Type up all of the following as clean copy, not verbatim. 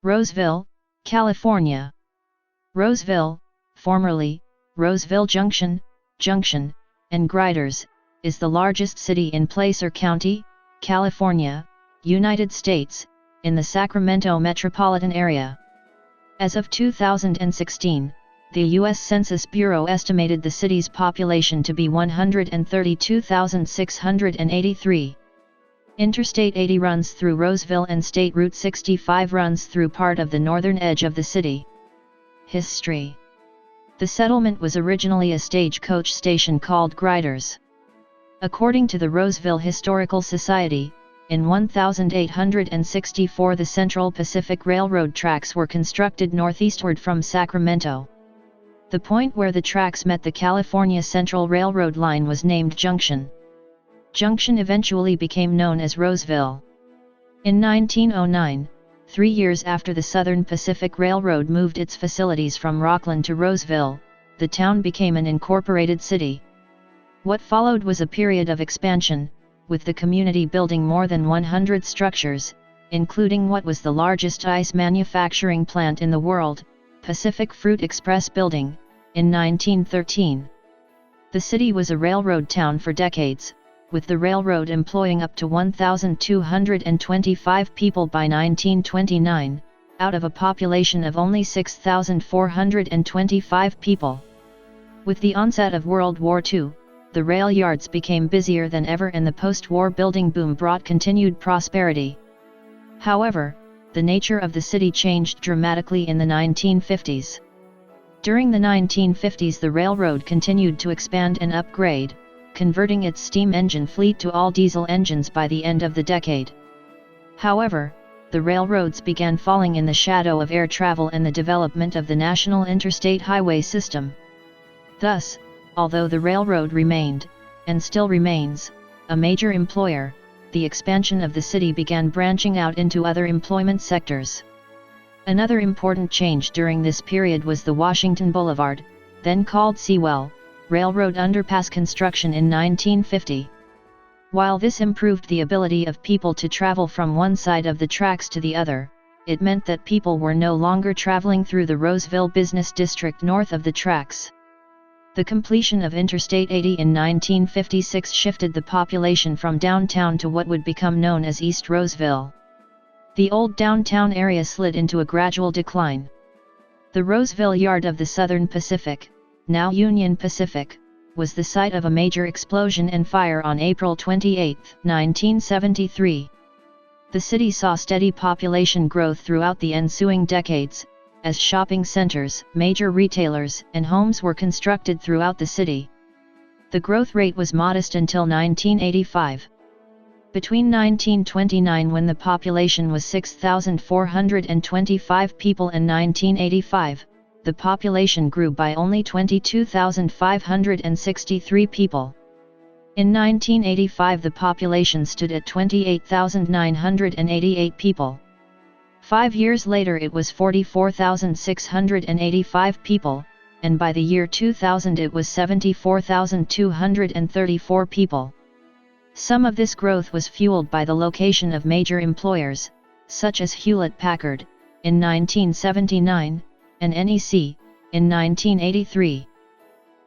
Roseville, California. Roseville, formerly Roseville Junction, and Griders, is the largest city in Placer County, California, United States, in the Sacramento metropolitan area. As of 2016, the US Census Bureau estimated the city's population to be 132,683. Interstate 80 runs through Roseville and State Route 65 runs through part of the northern edge of the city. History. The settlement was originally a stagecoach station called Griders. According to the Roseville Historical Society, in 1864 the Central Pacific Railroad tracks were constructed northeastward from Sacramento. The point where the tracks met the California Central Railroad line was named Junction. Junction eventually became known as Roseville. In 1909, 3 years after the Southern Pacific Railroad moved its facilities from Rockland to Roseville, the town became an incorporated city. What followed was a period of expansion, with the community building more than 100 structures, including what was the largest ice manufacturing plant in the world, Pacific Fruit Express Building, in 1913. The city was a railroad town for decades, with the railroad employing up to 1,225 people by 1929, out of a population of only 6,425 people. With the onset of World War II, the rail yards became busier than ever and the post-war building boom brought continued prosperity. However, the nature of the city changed dramatically in the 1950s. During the 1950s the railroad continued to expand and upgrade, converting its steam engine fleet to all diesel engines by the end of the decade. However, the railroads began falling in the shadow of air travel and the development of the national interstate highway system. Thus, although the railroad remained, and still remains, a major employer, the expansion of the city began branching out into other employment sectors. Another important change during this period was the Washington Boulevard, then called Seawell, railroad underpass construction in 1950. While this improved the ability of people to travel from one side of the tracks to the other, it meant that people were no longer traveling through the Roseville business district north of the tracks. The completion of Interstate 80 in 1956 shifted the population from downtown to what would become known as East Roseville. The old downtown area slid into a gradual decline. The Roseville Yard of the Southern Pacific, now Union Pacific, was the site of a major explosion and fire on April 28, 1973. The city saw steady population growth throughout the ensuing decades, as shopping centers, major retailers, and homes were constructed throughout the city. The growth rate was modest until 1985. Between 1929, when the population was 6,425 people, and 1985, the population grew by only 22,563 people. In 1985 the population stood at 28,988 people. 5 years later it was 44,685 people, and by the year 2000 it was 74,234 people. Some of this growth was fueled by the location of major employers, such as Hewlett-Packard, in 1979, and NEC, in 1983.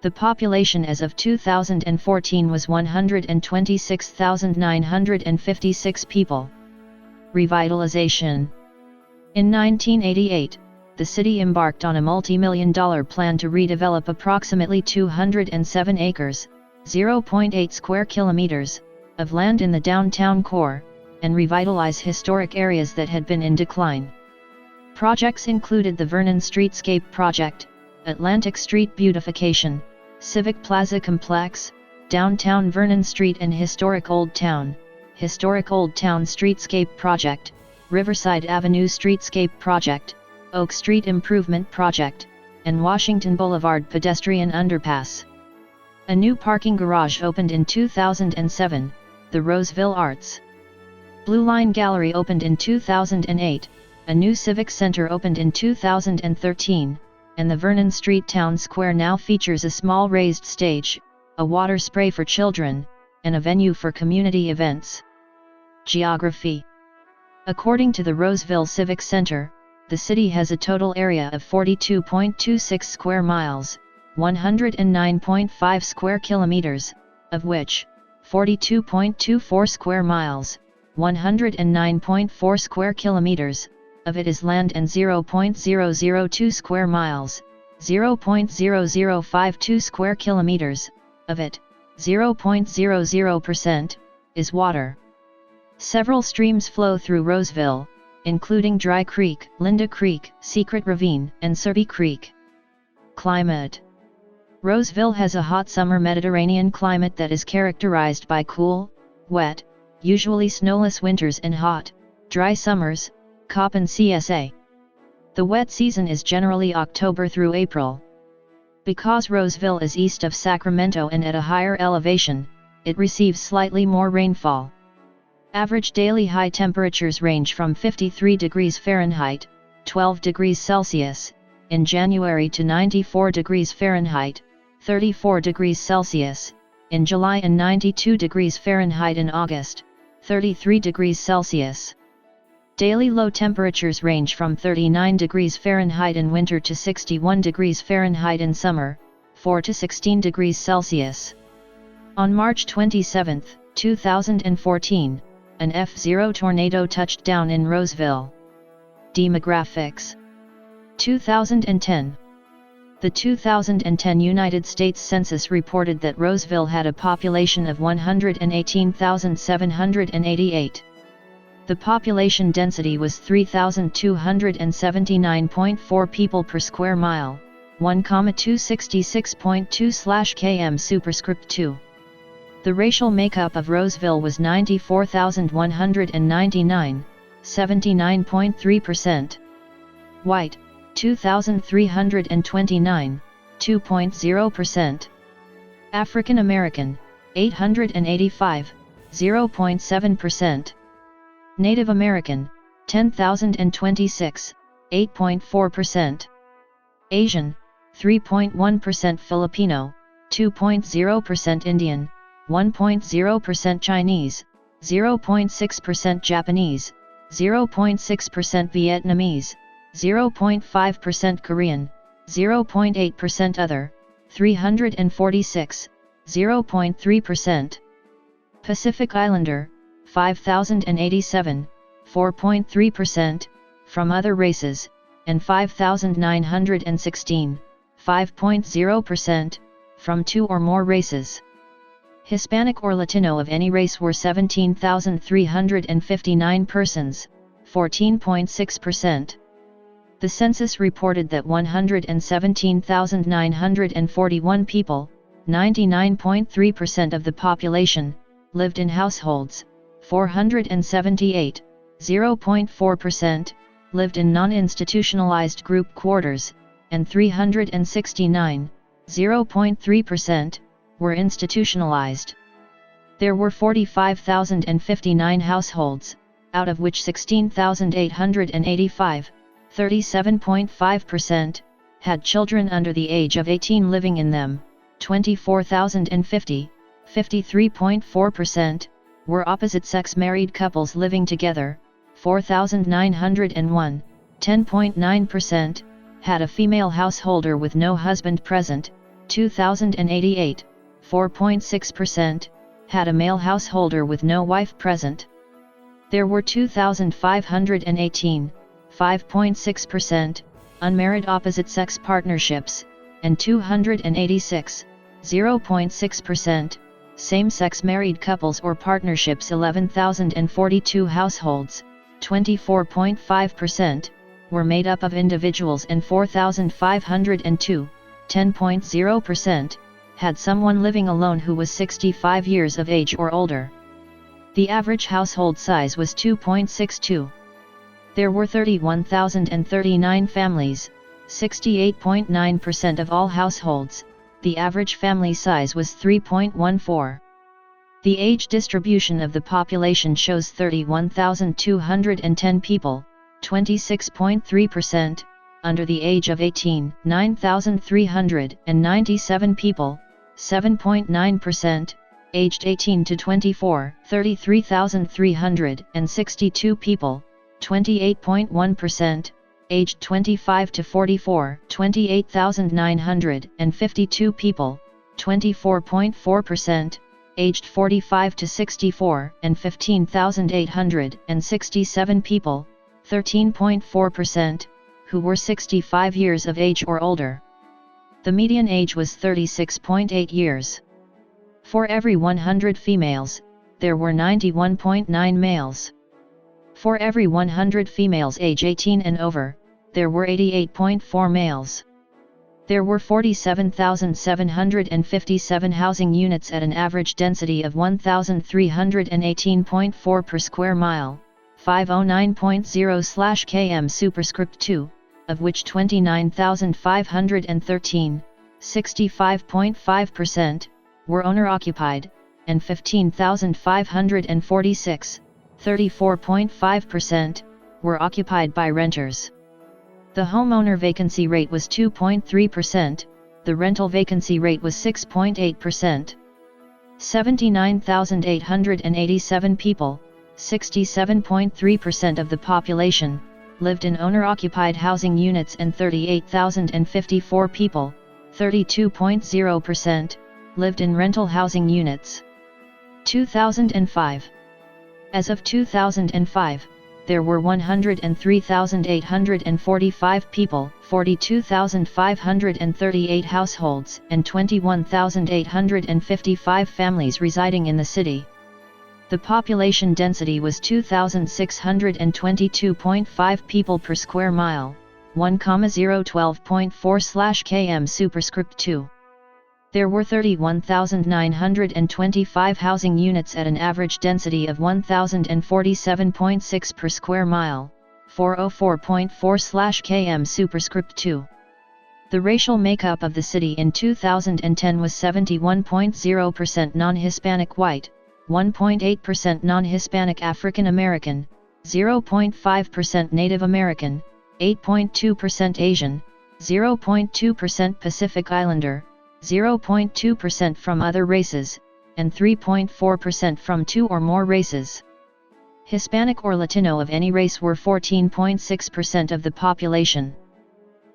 The population as of 2014 was 126,956 people. Revitalization. In 1988, the city embarked on a multi-million-dollar plan to redevelop approximately 207 acres, 0.8 square kilometers, of land in the downtown core, and revitalize historic areas that had been in decline. Projects included the Vernon Streetscape Project, Atlantic Street Beautification, Civic Plaza Complex, Downtown Vernon Street and Historic Old Town Streetscape Project, Riverside Avenue Streetscape Project, Oak Street Improvement Project, and Washington Boulevard Pedestrian Underpass. A new parking garage opened in 2007, the Roseville Arts Blue Line Gallery opened in 2008, a new civic center opened in 2013, and the Vernon Street Town Square now features a small raised stage, a water spray for children, and a venue for community events. Geography. According to the Roseville Civic Center, the city has a total area of 42.26 square miles, 109.5 square kilometers, of which 42.24 square miles, 109.4 square kilometers, of it is land and 0.002 square miles, 0.0052 square kilometers, of it, 0.00%, is water. Several streams flow through Roseville, including Dry Creek, Linda Creek, Secret Ravine, and Surrey Creek. Climate. Roseville has a hot summer Mediterranean climate that is characterized by cool, wet, usually snowless winters and hot, dry summers, COP and CSA. The wet season is generally October through April. Because Roseville is east of Sacramento and at a higher elevation, it receives slightly more rainfall. Average daily high temperatures range from 53 degrees Fahrenheit, 12 degrees Celsius, in January to 94 degrees Fahrenheit, 34 degrees Celsius, in July and 92 degrees Fahrenheit in August, 33 degrees Celsius. Daily low temperatures range from 39 degrees Fahrenheit in winter to 61 degrees Fahrenheit in summer, 4 to 16 degrees Celsius. On March 27, 2014, an F0 tornado touched down in Roseville. Demographics. 2010. The 2010 United States Census reported that Roseville had a population of 118,788. The population density was 3,279.4 people per square mile, 1,266.2/km superscript 2. The racial makeup of Roseville was 94,199, 79.3%. White, 2,329, 2.0%. African American, 885, 0.7%. Native American, 10,026, 8.4%. Asian, 3.1%. Filipino, 2.0%. Indian, 1.0% Chinese, 0.6% Japanese, 0.6% Vietnamese, 0.5% Korean, 0.8% Other, 346, 0.3%. Pacific Islander, 5,087, 4.3%, from other races, and 5,916, 5.0%, from two or more races. Hispanic or Latino of any race were 17,359 persons, 14.6%. The census reported that 117,941 people, 99.3% of the population, lived in households, 478, 0.4%, lived in non-institutionalized group quarters, and 369, 0.3%, were institutionalized. There were 45,059 households, out of which 16,885, 37.5%, had children under the age of 18 living in them, 24,050, 53.4%, were opposite-sex married couples living together, 4,901, 10.9%, had a female householder with no husband present, 2,088, 4.6%, had a male householder with no wife present. There were 2,518, 5.6%, unmarried opposite-sex partnerships, and 286, 0.6%, same-sex married couples or partnerships. 11,042 households, 24.5%, were made up of individuals, and 4,502, 10.0%, had someone living alone who was 65 years of age or older. The average household size was 2.62. There were 31,039 families, 68.9% of all households. The average family size was 3.14. The age distribution of the population shows 31,210 people, 26.3%, under the age of 18, 9,397 people, 7.9%, aged 18 to 24, 33,362 people, 28.1%, aged 25 to 44, 28,952 people, 24.4%, aged 45 to 64, and 15,867 people, 13.4%, who were 65 years of age or older. The median age was 36.8 years. For every 100 females, there were 91.9 males. For every 100 females age 18 and over, there were 88.4 males. There were 47,757 housing units at an average density of 1,318.4 per square mile, 509.0/km superscript 2, of which 29,513, 65.5%, were owner-occupied, and 15,546, 34.5%, were occupied by renters. The homeowner vacancy rate was 2.3%, the rental vacancy rate was 6.8%. 79,887 people, 67.3% of the population, lived in owner-occupied housing units and 38,054 people, 32.0%, lived in rental housing units. 2005. As of 2005, there were 103,845 people, 42,538 households, and 21,855 families residing in the city. The population density was 2,622.5 people per square mile, 1,012.4/km superscript 2. There were 31,925 housing units at an average density of 1,047.6 per square mile, 404.4/km superscript 2. The racial makeup of the city in 2010 was 71.0% non-Hispanic white, 1.8% non-Hispanic African American, 0.5% Native American, 8.2% Asian, 0.2% Pacific Islander, 0.2% from other races, and 3.4% from two or more races. Hispanic or Latino of any race were 14.6% of the population.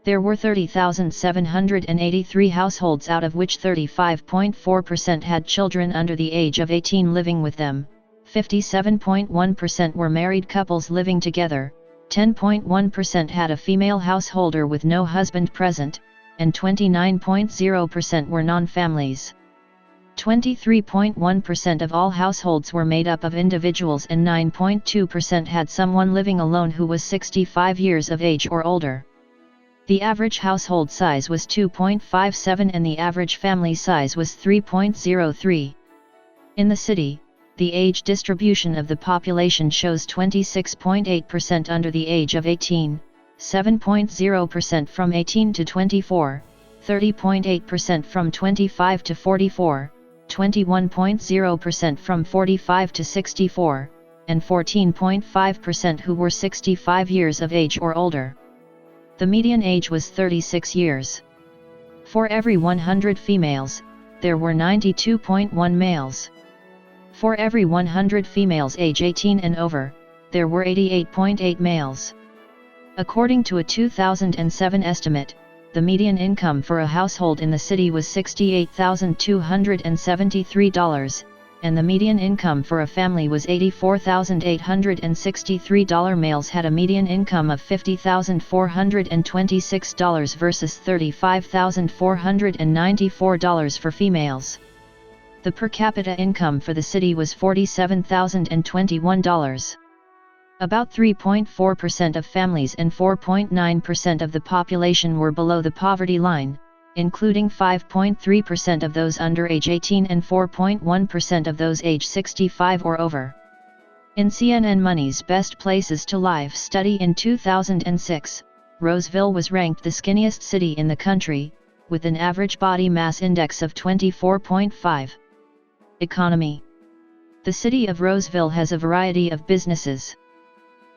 There were 30,783 households, out of which 35.4% had children under the age of 18 living with them, 57.1% were married couples living together, 10.1% had a female householder with no husband present, and 29.0% were non-families. 23.1% of all households were made up of individuals, and 9.2% had someone living alone who was 65 years of age or older. The average household size was 2.57 and the average family size was 3.03. In the city, the age distribution of the population shows 26.8% under the age of 18, 7.0% from 18 to 24, 30.8% from 25 to 44, 21.0% from 45 to 64, and 14.5% who were 65 years of age or older. The median age was 36 years. For every 100 females, there were 92.1 males. For every 100 females age 18 and over, there were 88.8 males. According to a 2007 estimate, the median income for a household in the city was $68,273, and the median income for a family was $84,863. Males had a median income of $50,426 versus $35,494 for females. The per capita income for the city was $47,021. About 3.4% of families and 4.9% of the population were below the poverty line, including 5.3% of those under age 18 and 4.1% of those age 65 or over. In CNN Money's Best Places to Live study in 2006, Roseville was ranked the skinniest city in the country, with an average body mass index of 24.5. Economy. The city of Roseville has a variety of businesses.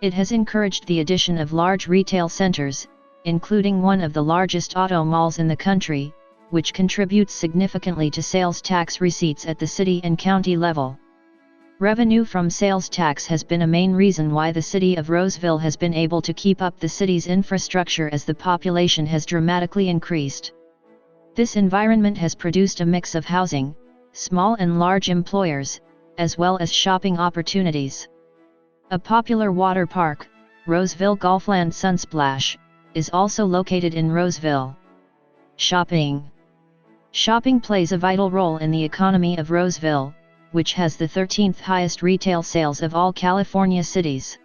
It has encouraged the addition of large retail centers, including one of the largest auto malls in the country, which contributes significantly to sales tax receipts at the city and county level. Revenue from sales tax has been a main reason why the city of Roseville has been able to keep up the city's infrastructure as the population has dramatically increased. This environment has produced a mix of housing, small and large employers, as well as shopping opportunities. A popular water park, Roseville Golfland Sunsplash, is also located in Roseville. Shopping. Shopping plays a vital role in the economy of Roseville, which has the 13th highest retail sales of all California cities.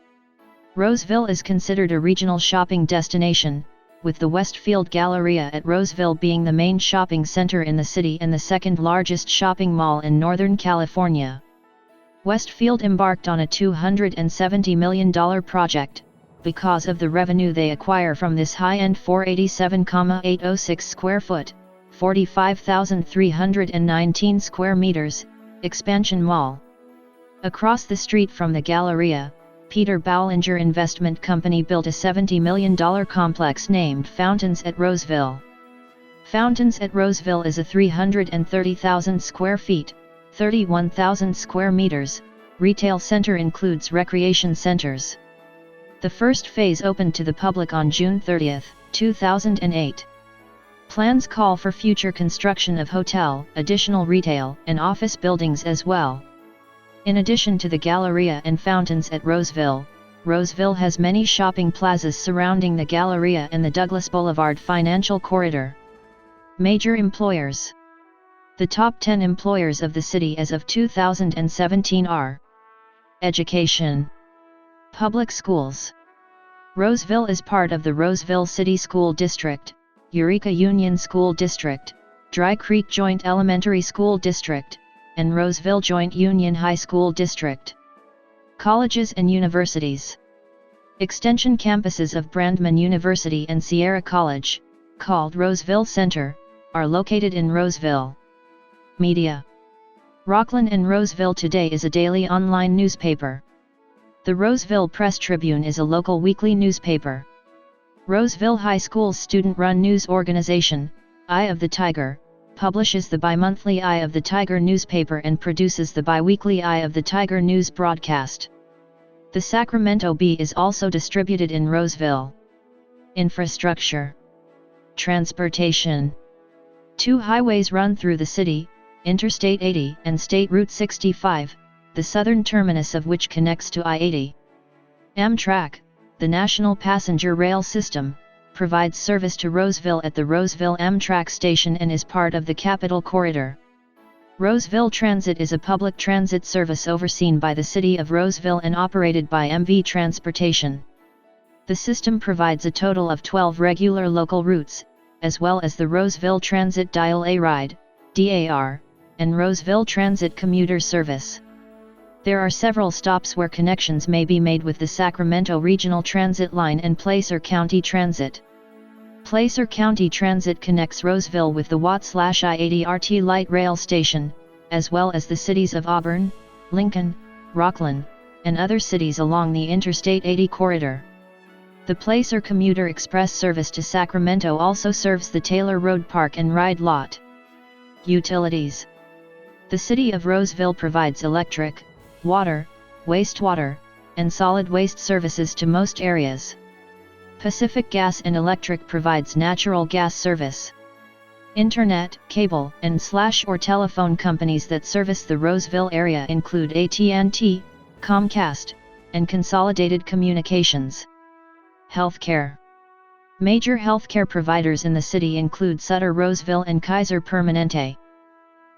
Roseville is considered a regional shopping destination, with the Westfield Galleria at Roseville being the main shopping center in the city and the second largest shopping mall in Northern California. Westfield embarked on a $270 million project, because of the revenue they acquire from this high-end 487,806 square foot, 45,319 square meters, expansion mall. Across the street from the Galleria, Peter Bowlinger Investment Company built a $70 million complex named Fountains at Roseville. Fountains at Roseville is a 330,000 square feet, 31,000 square meters, retail center includes recreation centers. The first phase opened to the public on June 30, 2008. Plans call for future construction of hotel, additional retail, and office buildings as well. In addition to the Galleria and Fountains at Roseville, Roseville has many shopping plazas surrounding the Galleria and the Douglas Boulevard Financial Corridor. Major employers. The top 10 employers of the city as of 2017 are: Education. Public schools. Roseville is part of the Roseville City School District, Eureka Union School District, Dry Creek Joint Elementary School District, and Roseville Joint Union High School District. Colleges and universities. Extension campuses of Brandman University and Sierra College, called Roseville Center, are located in Roseville. Media. Rockland and Roseville Today is a daily online newspaper. The Roseville Press Tribune is a local weekly newspaper. Roseville High School's student-run news organization, Eye of the Tiger, publishes the bi-monthly Eye of the Tiger newspaper and produces the bi-weekly Eye of the Tiger news broadcast. The Sacramento Bee is also distributed in Roseville. Infrastructure. Transportation. 2 highways run through the city, Interstate 80 and State Route 65, the southern terminus of which connects to I-80. Amtrak, the national passenger rail system, provides service to Roseville at the Roseville Amtrak station and is part of the Capitol Corridor. Roseville Transit is a public transit service overseen by the City of Roseville and operated by MV Transportation. The system provides a total of 12 regular local routes, as well as the Roseville Transit Dial A Ride, DAR, and Roseville Transit commuter service. There are several stops where connections may be made with the Sacramento Regional Transit Line and Placer County Transit. Placer County Transit connects Roseville with the Watt/I-80 RT Light Rail Station, as well as the cities of Auburn, Lincoln, Rockland, and other cities along the Interstate 80 corridor. The Placer Commuter Express service to Sacramento also serves the Taylor Road Park and Ride Lot. Utilities. The City of Roseville provides electric, water, wastewater, and solid waste services to most areas. Pacific Gas and Electric provides natural gas service. Internet, cable, and or telephone companies that service the Roseville area include AT&T, Comcast, and Consolidated Communications. Healthcare. Major healthcare providers in the city include Sutter Roseville and Kaiser Permanente.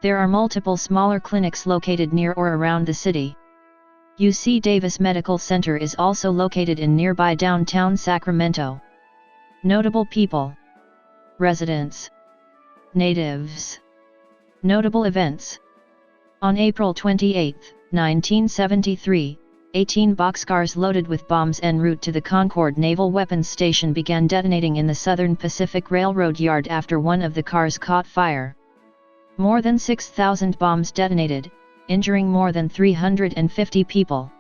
There are multiple smaller clinics located near or around the city. UC Davis Medical Center is also located in nearby downtown Sacramento. Notable people. Residents. Natives. Notable events. On April 28, 1973, 18 boxcars loaded with bombs en route to the Concord Naval Weapons Station began detonating in the Southern Pacific Railroad yard after one of the cars caught fire. More than 6,000 bombs detonated, injuring more than 350 people.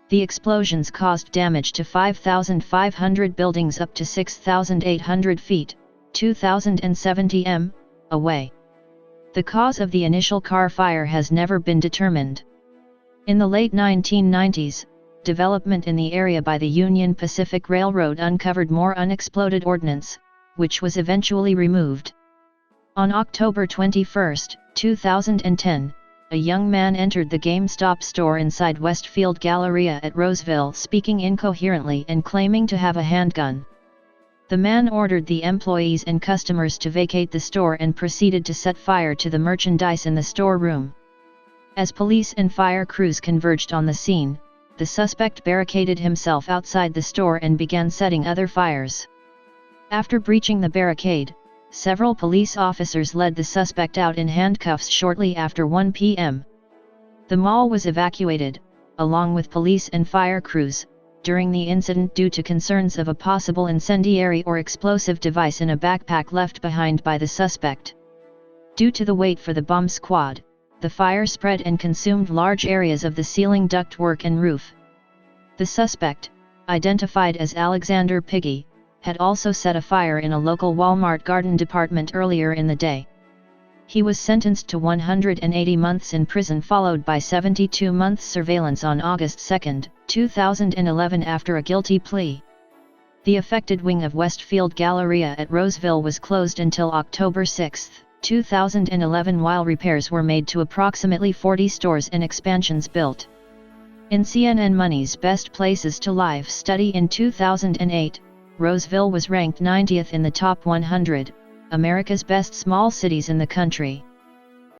The explosions caused damage to 5,500 buildings up to 6,800 feet, 2,070 m, away. The cause of the initial car fire has never been determined. In the late 1990s, development in the area by the Union Pacific Railroad uncovered more unexploded ordnance, which was eventually removed. On October 21, 2010, a young man entered the GameStop store inside Westfield Galleria at Roseville speaking incoherently and claiming to have a handgun. The man ordered the employees and customers to vacate the store and proceeded to set fire to the merchandise in the storeroom. As police and fire crews converged on the scene, the suspect barricaded himself outside the store and began setting other fires. After breaching the barricade, several police officers led the suspect out in handcuffs shortly after 1 p.m. The mall was evacuated, along with police and fire crews, during the incident due to concerns of a possible incendiary or explosive device in a backpack left behind by the suspect. Due to the wait for the bomb squad, the fire spread and consumed large areas of the ceiling ductwork and roof. The suspect, identified as Alexander Piggy, had also set a fire in a local Walmart garden department earlier in the day. He was sentenced to 180 months in prison followed by 72 months surveillance on August 2, 2011 after a guilty plea. The affected wing of Westfield Galleria at Roseville was closed until October 6, 2011 while repairs were made to approximately 40 stores and expansions built. In CNN Money's Best Places to Live study in 2008, Roseville was ranked 90th in the top 100, America's best small cities in the country.